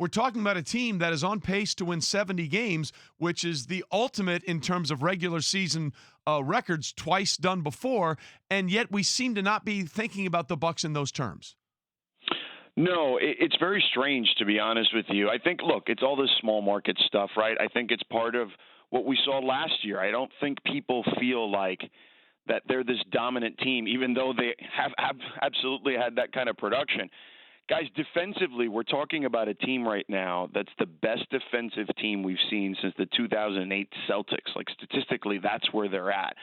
we're talking about a team that is on pace to win 70 games, which is the ultimate in terms of regular season records, twice done before, and yet we seem to not be thinking about the Bucks in those terms. No, it's very strange, to be honest with you. I think, look, it's all this small market stuff, right? I think it's part of what we saw last year. I don't think people feel like that they're this dominant team, even though they have absolutely had that kind of production. Guys, defensively, we're talking about a team right now that's the best defensive team we've seen since the 2008 Celtics. Like, statistically, that's where they're at.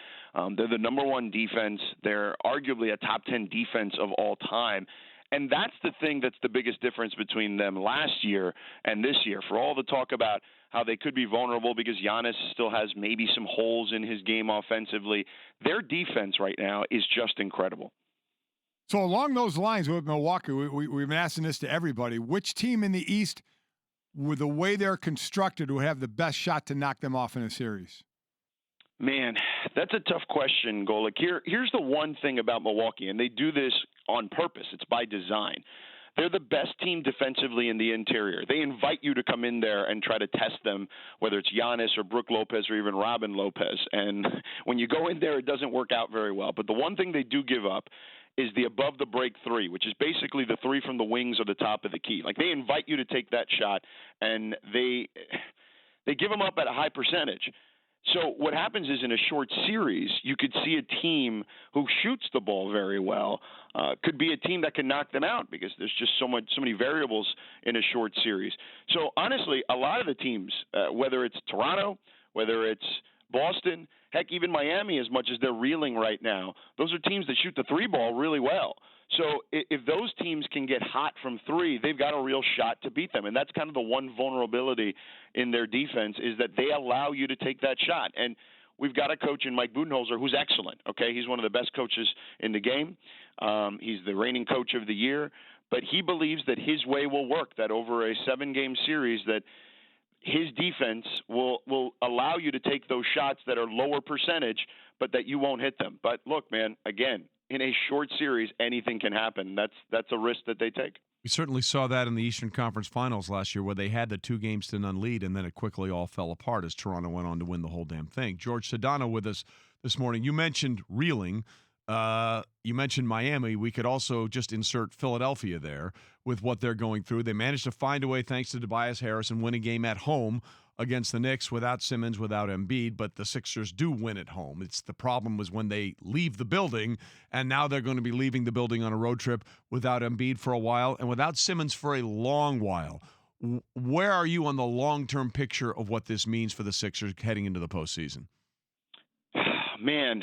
They're the number one defense. They're arguably a top 10 defense of all time. And that's the thing that's the biggest difference between them last year and this year. For all the talk about how they could be vulnerable because Giannis still has maybe some holes in his game offensively, their defense right now is just incredible. So along those lines with Milwaukee, we've been asking this to everybody. Which team in the East, with the way they're constructed, would have the best shot to knock them off in a series? Man, that's a tough question, Golic. Here's the one thing about Milwaukee, and they do this on purpose. It's by design. They're the best team defensively in the interior. They invite you to come in there and try to test them, whether it's Giannis or Brook Lopez or even Robin Lopez. And when you go in there, it doesn't work out very well. But the one thing they do give up is the above the break three, which is basically the three from the wings or the top of the key. Like, they invite you to take that shot, and they give them up at a high percentage. So what happens is in a short series, you could see a team who shoots the ball very well could be a team that can knock them out because there's just so many variables in a short series. So honestly, a lot of the teams, whether it's Toronto, whether it's Boston, heck, even Miami, as much as they're reeling right now, those are teams that shoot the three ball really well. So if those teams can get hot from three, they've got a real shot to beat them. And that's kind of the one vulnerability in their defense is that they allow you to take that shot. And we've got a coach in Mike Budenholzer who's excellent, okay? He's one of the best coaches in the game. He's the reigning coach of the year. But he believes that his way will work, that over a 7-game series that his defense will allow you to take those shots that are lower percentage, but that you won't hit them. But look, man, again, in a short series, anything can happen. That's a risk that they take. We certainly saw that in the Eastern Conference Finals last year where they had the 2-0 lead, and then it quickly all fell apart as Toronto went on to win the whole damn thing. Jorge Sedano with us this morning. You mentioned reeling. You mentioned Miami. We could also just insert Philadelphia there with what they're going through. They managed to find a way, thanks to Tobias Harris, and win a game at home against the Knicks without Simmons, without Embiid, but the Sixers do win at home. It's the problem was when they leave the building, and now they're going to be leaving the building on a road trip without Embiid for a while and without Simmons for a long while. Where are you on the long-term picture of what this means for the Sixers heading into the postseason? Man,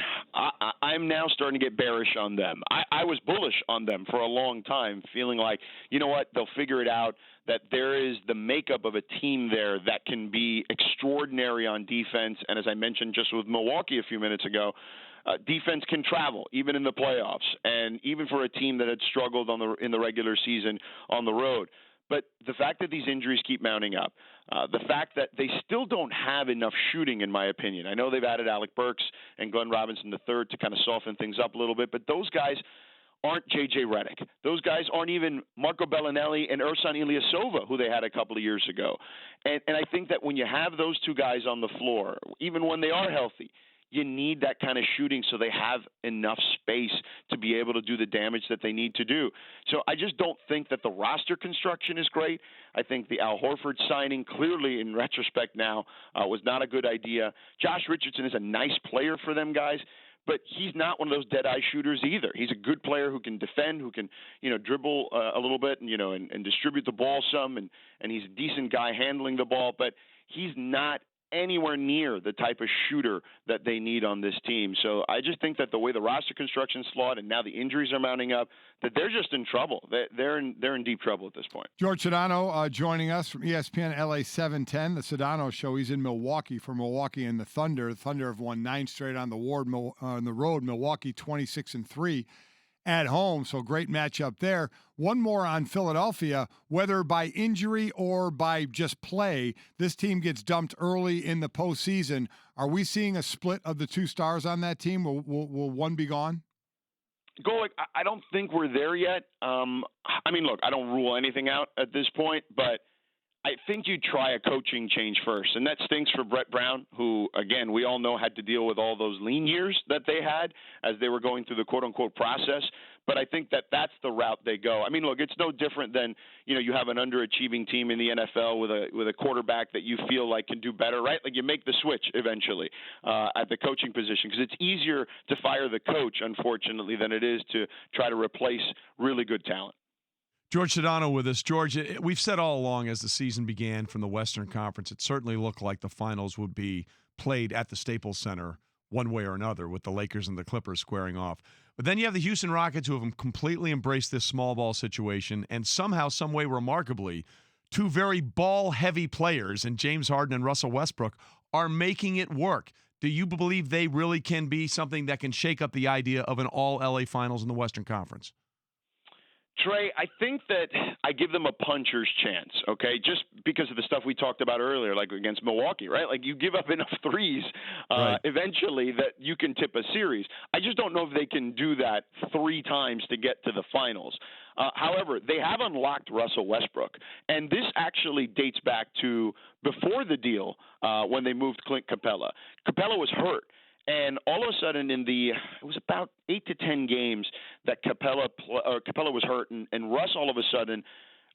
I'm now starting to get bearish on them. I was bullish on them for a long time, feeling like, you know what, they'll figure it out, that there is the makeup of a team there that can be extraordinary on defense. And as I mentioned just with Milwaukee a few minutes ago, defense can travel, even in the playoffs, and even for a team that had struggled in the regular season on the road. But the fact that these injuries keep mounting up, the fact that they still don't have enough shooting, in my opinion. I know they've added Alec Burks and Glenn Robinson III to kind of soften things up a little bit, but those guys aren't J.J. Redick. Those guys aren't even Marco Bellinelli and Ersan Ilyasova, who they had a couple of years ago. And I think that when you have those two guys on the floor, even when they are healthy, you need that kind of shooting so they have enough space to be able to do the damage that they need to do. So I just don't think that the roster construction is great. I think the Al Horford signing, clearly in retrospect now, was not a good idea. Josh Richardson is a nice player for them guys, but he's not one of those dead-eye shooters either. He's a good player who can defend, who can, dribble a little bit and distribute the ball some, and he's a decent guy handling the ball, but he's not anywhere near the type of shooter that they need on this team. So I just think that the way the roster construction is flawed and now the injuries are mounting up, that they're just in trouble. They're in deep trouble at this point. Jorge Sedano joining us from ESPN LA 710, the Sedano Show. He's in Milwaukee for Milwaukee and the Thunder. The Thunder have won 9 straight on the road. Milwaukee 26-3. At home, so great matchup there. One more on Philadelphia, whether by injury or by just play, this team gets dumped early in the postseason. Are we seeing a split of the two stars on that team? Will one be gone? Golic, I don't think we're there yet. Look, I don't rule anything out at this point, but think you try a coaching change first, and that stinks for Brett Brown, who, again, we all know had to deal with all those lean years that they had as they were going through the quote-unquote process. But I think that that's the route they go. I mean, look, it's no different than, you have an underachieving team in the NFL with a quarterback that you feel like can do better, right? Like you make the switch eventually at the coaching position, because it's easier to fire the coach, unfortunately, than it is to try to replace really good talent. Jorge Sedano with us. George, we've said all along as the season began from the Western Conference, it certainly looked like the finals would be played at the Staples Center one way or another, with the Lakers and the Clippers squaring off. But then you have the Houston Rockets, who have completely embraced this small ball situation, and somehow, some way, remarkably, two very ball-heavy players, and James Harden and Russell Westbrook, are making it work. Do you believe they really can be something that can shake up the idea of an all-LA Finals in the Western Conference? Trey, I think that I give them a puncher's chance, okay, just because of the stuff we talked about earlier, like against Milwaukee, right? Like you give up enough threes Right. eventually that you can tip a series. I just don't know if they can do that 3 times to get to the finals. However, they have unlocked Russell Westbrook, and this actually dates back to before the deal when they moved Clint Capella. Capella was hurt. And all of a sudden, it was about 8 to 10 games that Capella was hurt, and Russ all of a sudden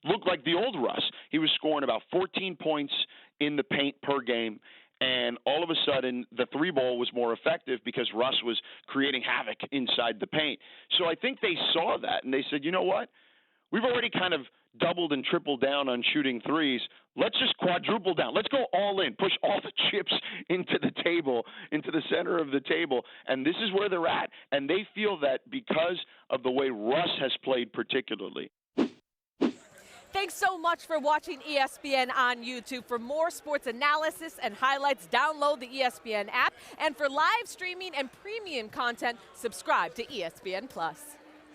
looked like the old Russ. He was scoring about 14 points in the paint per game, and all of a sudden the 3-ball was more effective because Russ was creating havoc inside the paint. So I think they saw that, and they said, you know what? We've already kind of doubled and tripled down on shooting threes. Let's just quadruple down. Let's go all in, push all the chips into the table, into the center of the table. And this is where they're at. And they feel that because of the way Russ has played particularly. Thanks so much for watching ESPN on YouTube. For more sports analysis and highlights, download the ESPN app. And for live streaming and premium content, subscribe to ESPN Plus.